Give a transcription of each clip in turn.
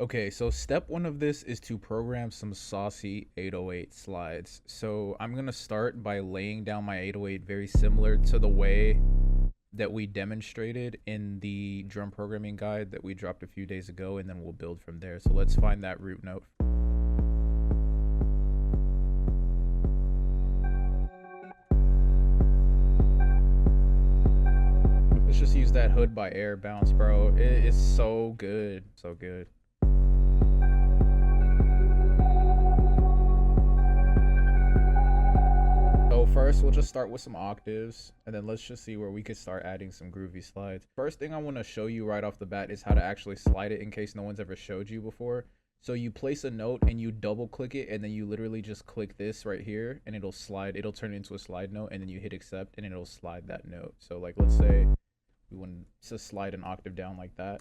Okay, so step one of this is to program some saucy 808 slides. So I'm gonna start by laying down my 808 very similar to the way that we demonstrated in the drum programming guide that we dropped a few days ago, and then we'll build from there. So let's find that root note. Let's just use that Hood by Air bounce, bro. It is so good, so good. So first, we'll just start with some octaves, and then let's just see where we could start adding some groovy slides. First thing I want to show you right off the bat is how to actually slide it in case no one's ever showed you before. So you place a note and you double click it, and then you literally just click this right here, and it'll slide. It'll turn into a slide note, and then you hit accept, and it'll slide that note. So like, let's say we want to slide an octave down like that,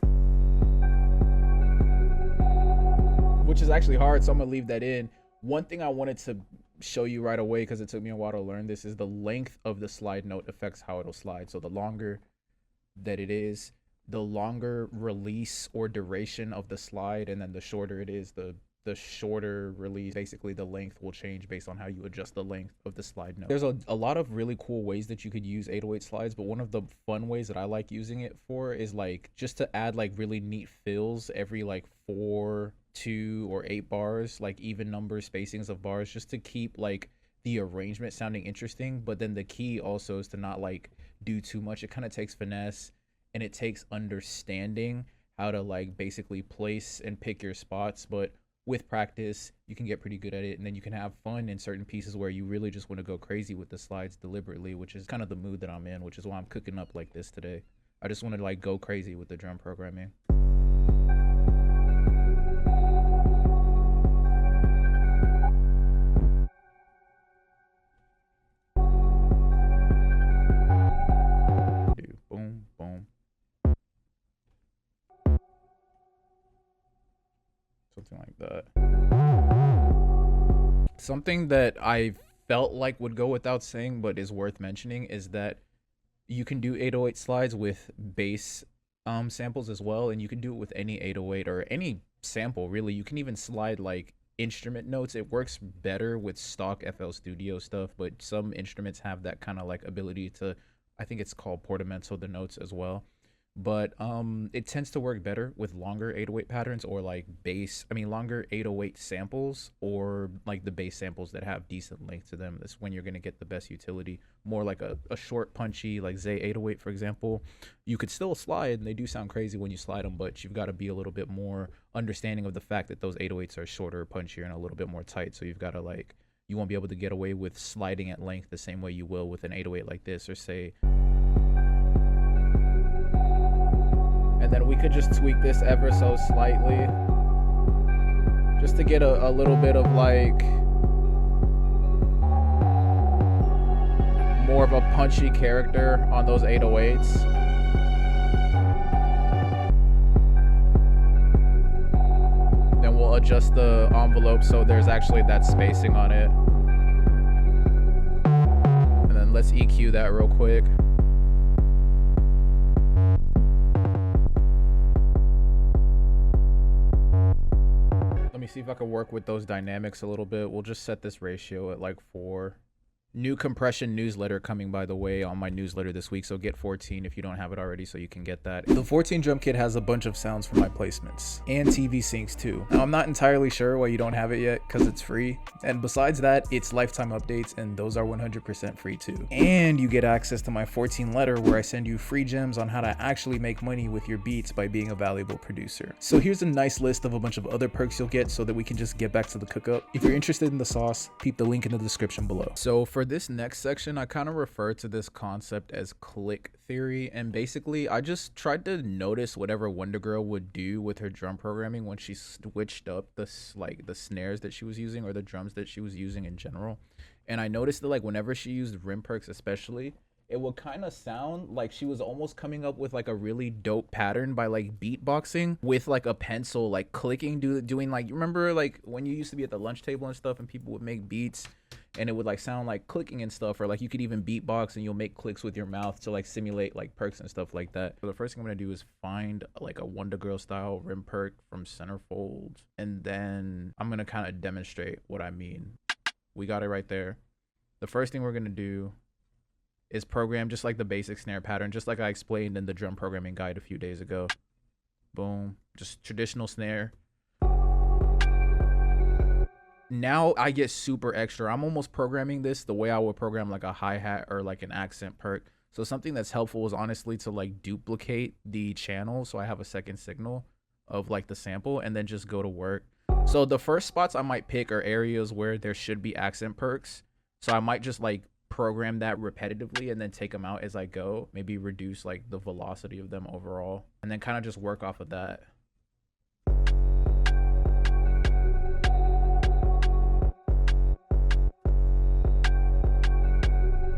which is actually hard, so I'm gonna leave that in. One thing I wanted to show you right away, because it took me a while to learn this, is the length of the slide note affects how it'll slide. So the longer that it is, the longer release or duration of the slide, and then the shorter it is, the shorter release. Basically the length will change based on how you adjust the length of the slide note. There's a lot of really cool ways that you could use 808 slides, but one of the fun ways that I like using it for is like just to add like really neat fills every like 4, 2, or 8 bars, like even number spacings of bars, just to keep like the arrangement sounding interesting. But then the key also is to not like do too much. It kind of takes finesse, and it takes understanding how to like basically place and pick your spots. But with practice, you can get pretty good at it, and then you can have fun in certain pieces where you really just want to go crazy with the slides deliberately, which is kind of the mood that I'm in, which is why I'm cooking up like this today. I just want to like go crazy with the drum programming. Boom, boom. Something like that. Something that I felt like would go without saying but is worth mentioning is that you can do 808 slides with bass samples as well, and you can do it with any 808 or any sample really. You can even slide like instrument notes. It works better with stock FL Studio stuff, but some instruments have that kind of like ability to, I think it's called portamento the notes as well. But it tends to work better with longer 808 patterns, or like longer 808 samples, or like the bass samples that have decent length to them. That's when you're going to get the best utility. More like a short punchy like Zay 808, for example, you could still slide and they do sound crazy when you slide them, but you've got to be a little bit more understanding of the fact that those 808s are shorter, punchier, and a little bit more tight. So you've got to like, you won't be able to get away with sliding at length the same way you will with an 808 like this, or say. And then we could just tweak this ever so slightly, just to get a little bit of like more of a punchy character on those 808s. Then we'll adjust the envelope so there's actually that spacing on it. And then let's EQ that real quick. Let me see if I can work with those dynamics a little bit. We'll just set this ratio at like 4. New compression newsletter coming, by the way, on my newsletter this week, so get 14 if you don't have it already, so you can get that. The 14 drum kit has a bunch of sounds for my placements and TV syncs too. Now I'm not entirely sure why you don't have it yet, because it's free, and besides that, it's lifetime updates, and those are 100% free too. And you get access to my 14 letter, where I send you free gems on how to actually make money with your beats by being a valuable producer. So here's a nice list of a bunch of other perks you'll get, so that we can just get back to the cook up. If you're interested in the sauce, peep the link in the description below. So for this next section, I kind of refer to this concept as click theory, and basically I just tried to notice whatever Wonder Girl would do with her drum programming when she switched up the snares that she was using, or the drums that she was using in general. And I noticed that like whenever she used rim perks especially, it would kind of sound like she was almost coming up with like a really dope pattern by like beatboxing with like a pencil, like clicking, doing like, you remember like when you used to be at the lunch table and stuff and people would make beats and it would like sound like clicking and stuff, or like you could even beatbox and you'll make clicks with your mouth to like simulate like percs and stuff like that. So the first thing I'm gonna do is find like a Wonder Girl style rim perc from Centerfold, and then I'm gonna kind of demonstrate what I mean. We got it right there. The first thing we're gonna do is program just like the basic snare pattern, just like I explained in the drum programming guide a few days ago. Boom, just traditional snare. Now I get super extra. I'm almost programming this the way I would program like a hi-hat or like an accent perc. So something that's helpful is honestly to like duplicate the channel so I have a second signal of like the sample, and then just go to work. So the first spots I might pick are areas where there should be accent percs. So I might just like program that repetitively and then take them out as I go, maybe reduce like the velocity of them overall, and then kind of just work off of that.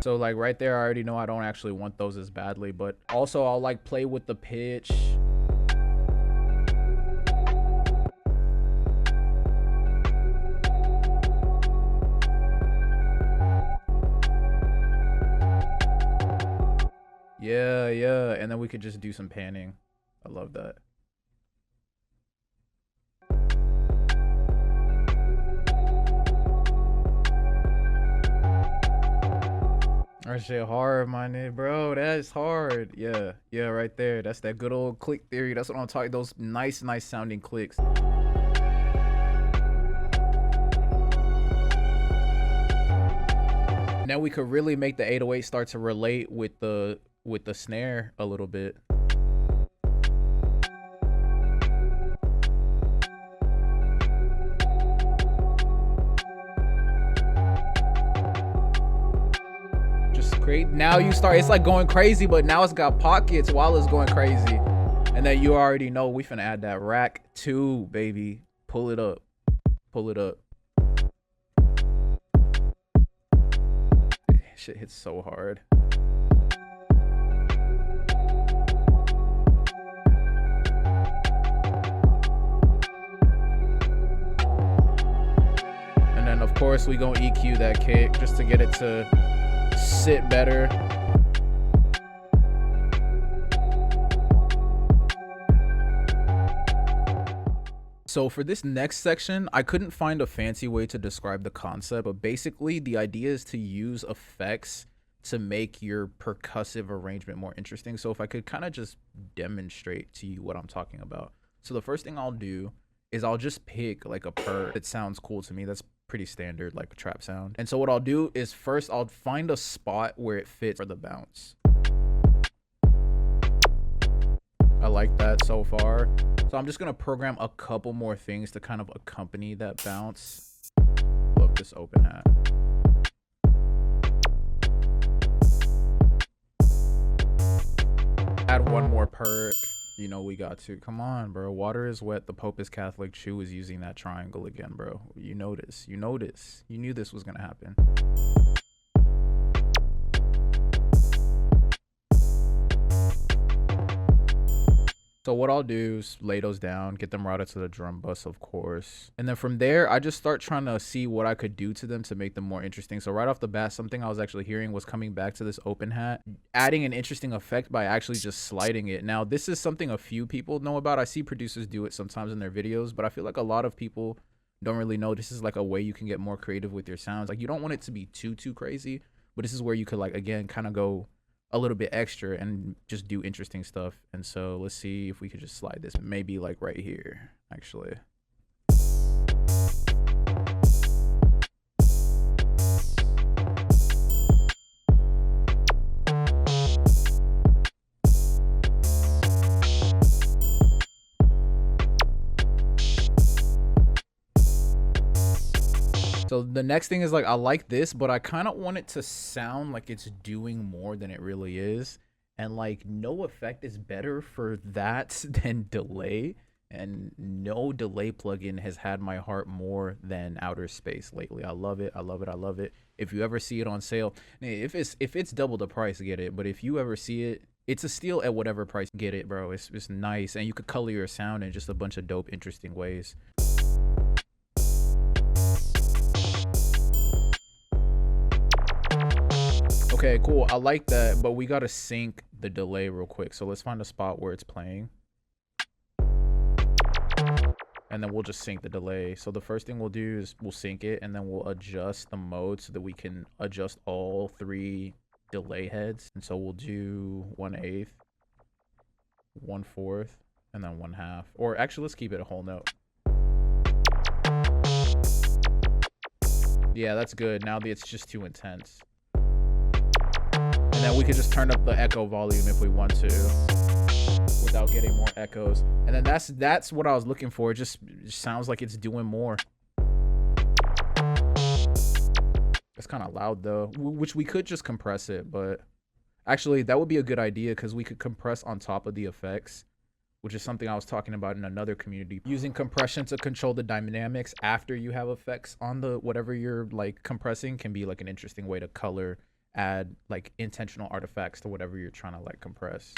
So like right there, I already know I don't actually want those as badly, but also I'll like play with the pitch. Yeah, and then we could just do some panning. I love that. That shit hard, my nigga, bro. That's hard. Yeah, right there. That's that good old click theory. That's what I'm talking. Those nice sounding clicks. Now we could really make the 808 start to relate with the snare a little bit. Just great. Now you start, it's like going crazy, but now it's got pockets while it's going crazy. And then you already know we finna add that rack 2, baby. Pull it up. Pull it up. Shit hits so hard. And then of course we gonna EQ that kick just to get it to sit better. So for this next section, I couldn't find a fancy way to describe the concept, but basically the idea is to use effects to make your percussive arrangement more interesting. So if I could kind of just demonstrate to you what I'm talking about. So the first thing I'll do is I'll just pick like a perc that sounds cool to me. That's pretty standard, like a trap sound. And so what I'll do is first I'll find a spot where it fits for the bounce. I like that so far. So I'm just gonna program a couple more things to kind of accompany that bounce. Love this open hat. Add one more perc. You know we got to. Come on, bro. Water is wet. The Pope is Catholic. Chew is using that triangle again, bro. You know this. You know this. You knew this was gonna happen. So what I'll do is lay those down, get them routed to the drum bus, of course. And then from there, I just start trying to see what I could do to them to make them more interesting. So right off the bat, something I was actually hearing was coming back to this open hat, adding an interesting effect by actually just sliding it. Now, this is something a few people know about. I see producers do it sometimes in their videos, but I feel like a lot of people don't really know this is like a way you can get more creative with your sounds. Like you don't want it to be too crazy, but this is where you could like, again, kind of go a little bit extra and just do interesting stuff. And so let's see if we could just slide this maybe like right here actually. So the next thing is like, I like this, but I kind of want it to sound like it's doing more than it really is. And like no effect is better for that than delay. And no delay plugin has had my heart more than Outer Space lately. I love it. I love it. I love it. If you ever see it on sale, if it's double the price, get it. But if you ever see it, it's a steal at whatever price. Get it, bro. It's nice. And you could color your sound in just a bunch of dope, interesting ways. Okay, cool. I like that, but we gotta sync the delay real quick. So let's find a spot where it's playing. And then we'll just sync the delay. So the first thing we'll do is we'll sync it, and then we'll adjust the mode so that we can adjust all 3 delay heads. And so we'll do 1/8, 1/4, and then 1/2. Or actually, let's keep it a whole note. Yeah, that's good. Now it's just too intense. And then we could just turn up the echo volume if we want to, without getting more echoes. And then that's what I was looking for. It just sounds like it's doing more. It's kind of loud though, which we could just compress it, but actually that would be a good idea because we could compress on top of the effects, which is something I was talking about in another community. Using compression to control the dynamics after you have effects on the whatever you're like compressing can be like an interesting way to color, add like intentional artifacts to whatever you're trying to like compress.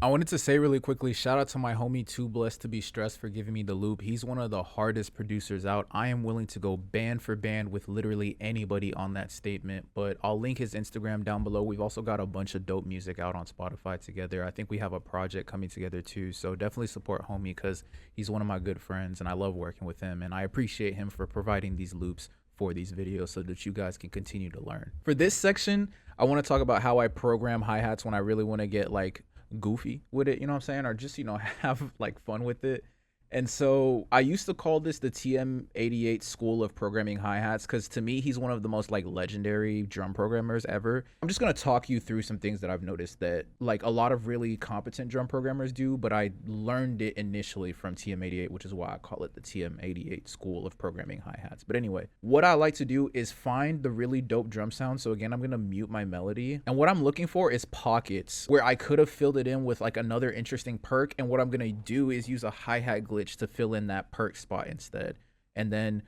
I wanted to say really quickly, shout out to my homie Too Blessed to Be Stressed for giving me the loop. He's one of the hardest producers out. I am willing to go band for band with literally anybody on that statement, but I'll link his Instagram down below. We've also got a bunch of dope music out on Spotify together. I think we have a project coming together too, so definitely support homie because he's one of my good friends and I love working with him, and I appreciate him for providing these loops for these videos so that you guys can continue to learn. For this section, I want to talk about how I program hi-hats when I really want to get like goofy with it, you know what I'm saying, or just, you know, have like fun with it. And so I used to call this the TM88 school of programming hi-hats because to me he's one of the most like legendary drum programmers ever. I'm just going to talk you through some things that I've noticed that like a lot of really competent drum programmers do, but I learned it initially from TM88, which is why I call it the TM88 school of programming hi-hats. But anyway, what I like to do is find the really dope drum sound. So again, I'm going to mute my melody, and what I'm looking for is pockets where I could have filled it in with like another interesting perk, and what I'm going to do is use a hi-hat glitch to fill in that perk spot instead. And then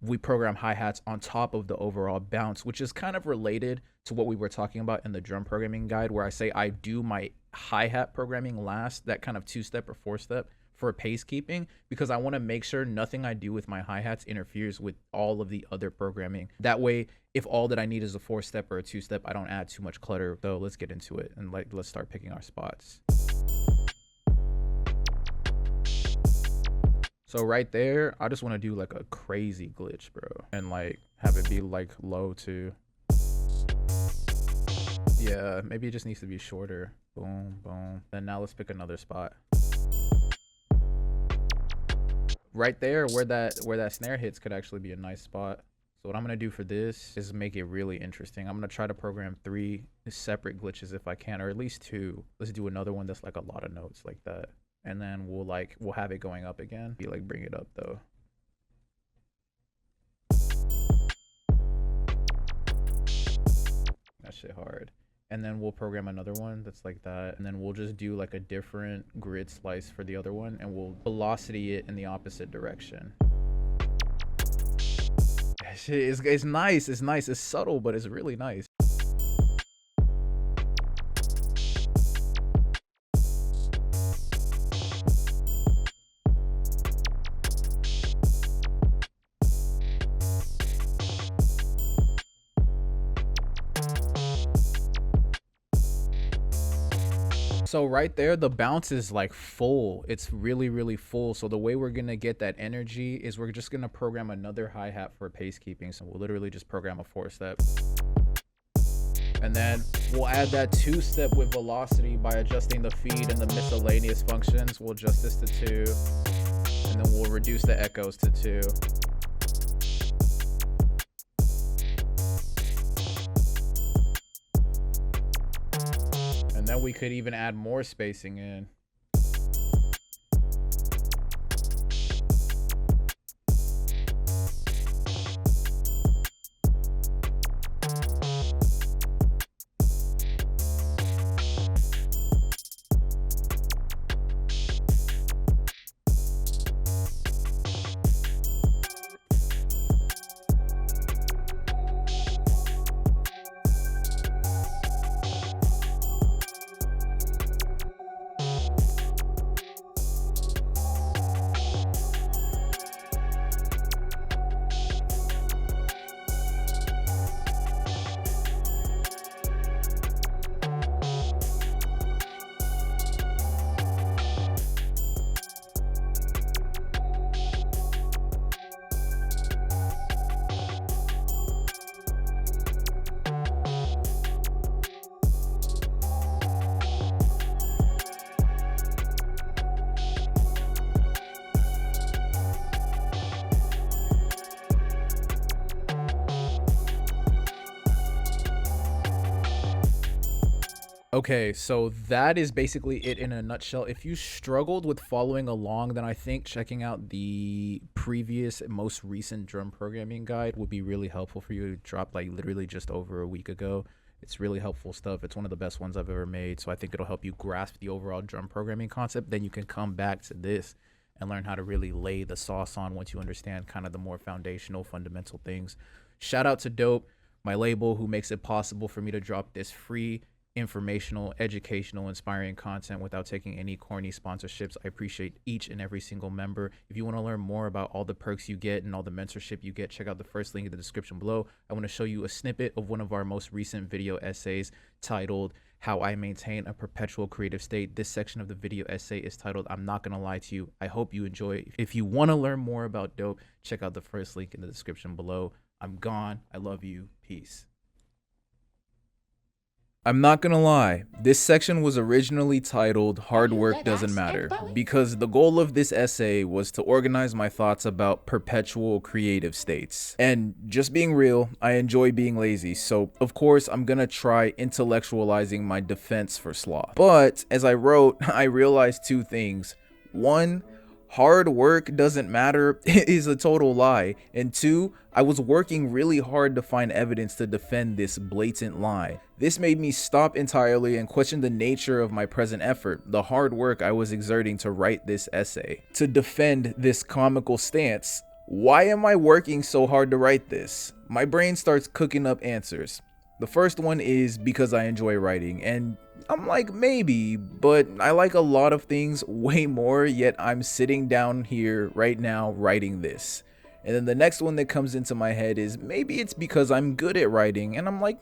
we program hi-hats on top of the overall bounce, which is kind of related to what we were talking about in the drum programming guide, where I say I do my hi-hat programming last, that kind of 2-step or 4-step for pace keeping, because I want to make sure nothing I do with my hi-hats interferes with all of the other programming. That way, if all that I need is a 4-step or a 2-step, I don't add too much clutter. So let's get into it and like let's start picking our spots. So right there, I just want to do like a crazy glitch, bro, and like have it be like low too. Yeah, maybe it just needs to be shorter. Boom, boom. Then now let's pick another spot. Right there where that snare hits could actually be a nice spot. So what I'm gonna do for this is make it really interesting. I'm gonna try to program 3 separate glitches if I can, or at least 2. Let's do another one that's like a lot of notes like that. And then we'll have it going up again. Be like, bring it up though. That shit hard. And then we'll program another one that's like that. And then we'll just do like a different grid slice for the other one, and we'll velocity it in the opposite direction. That shit is nice. It's nice. It's subtle, but it's really nice. So right there, the bounce is like full. It's really, really full. So the way we're going to get that energy is we're just going to program another hi-hat for pace keeping. So we'll literally just program a 4-step. And then we'll add that 2-step with velocity by adjusting the feed and the miscellaneous functions. We'll adjust this to 2. And then we'll reduce the echoes to 2. And then we could even add more spacing in. Okay, so that is basically it in a nutshell. If you struggled with following along, then I think checking out the previous, most recent drum programming guide would be really helpful for you. It dropped like literally just over a week ago. It's really helpful stuff. It's one of the best ones I've ever made. So I think it'll help you grasp the overall drum programming concept. Then you can come back to this and learn how to really lay the sauce on once you understand kind of the more foundational, fundamental things. Shout out to Dope, my label, who makes it possible for me to drop this free informational, educational, inspiring content without taking any corny sponsorships. I appreciate each and every single member. If you want to learn more about all the perks you get and all the mentorship you get, check out the first link in the description below. I want to show you a snippet of one of our most recent video essays titled How I Maintain a Perpetual Creative State. This section of the video essay is titled I'm Not Gonna Lie to You. I hope you enjoy it. If you want to learn more about Dope, check out the first link in the description below. I'm gone. I love you. Peace. I'm not gonna lie, this section was originally titled Hard Work Doesn't Matter because the goal of this essay was to organize my thoughts about perpetual creative states. And just being real, I enjoy being lazy, so of course I'm gonna try intellectualizing my defense for sloth. But as I wrote, I realized two things. One, hard work doesn't matter is a total lie. And two, I was working really hard to find evidence to defend this blatant lie. This made me stop entirely and question the nature of my present effort, the hard work I was exerting to write this essay. To defend this comical stance, why am I working so hard to write this? My brain starts cooking up answers. The first one is because I enjoy writing, and I'm like, maybe, but I like a lot of things way more, yet I'm sitting down here right now writing this. And then the next one that comes into my head is maybe it's because I'm good at writing, and I'm like,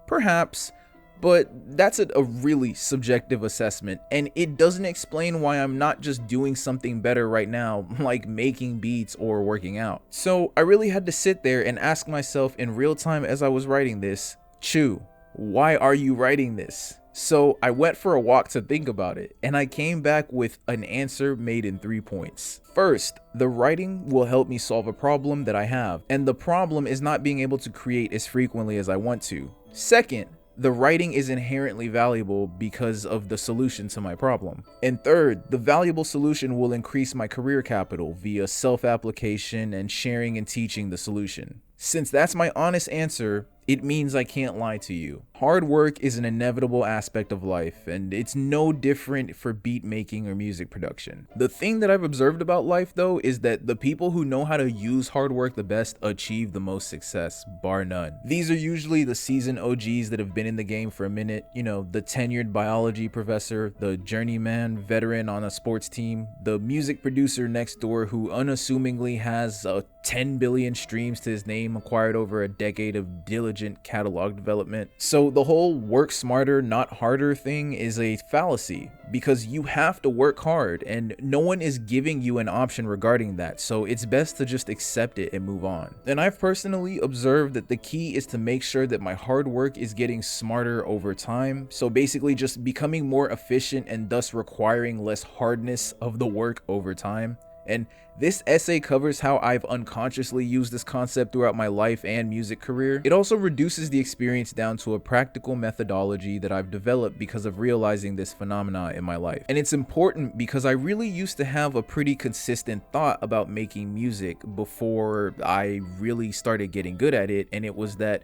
perhaps, but that's a really subjective assessment, and it doesn't explain why I'm not just doing something better right now, like making beats or working out. So I really had to sit there and ask myself in real time as I was writing this, Chew, why are you writing this? So I went for a walk to think about it, and I came back with an answer made in 3 points. First, the writing will help me solve a problem that I have, and the problem is not being able to create as frequently as I want to. Second, the writing is inherently valuable because of the solution to my problem. And third, the valuable solution will increase my career capital via self-application and sharing and teaching the solution. Since that's my honest answer, it means I can't lie to you. Hard work is an inevitable aspect of life, and it's no different for beat making or music production. The thing that I've observed about life though is that the people who know how to use hard work the best achieve the most success, bar none. These are usually the seasoned OGs that have been in the game for a minute, you know, the tenured biology professor, the journeyman veteran on a sports team, the music producer next door who unassumingly has 10 billion streams to his name acquired over a decade of diligent catalog development. So the whole work smarter, not harder thing is a fallacy because you have to work hard and no one is giving you an option regarding that. So it's best to just accept it and move on. And I've personally observed that the key is to make sure that my hard work is getting smarter over time. So basically just becoming more efficient and thus requiring less hardness of the work over time. And this essay covers how I've unconsciously used this concept throughout my life and music career. It also reduces the experience down to a practical methodology that I've developed because of realizing this phenomena in my life. And it's important because I really used to have a pretty consistent thought about making music before I really started getting good at it, and it was that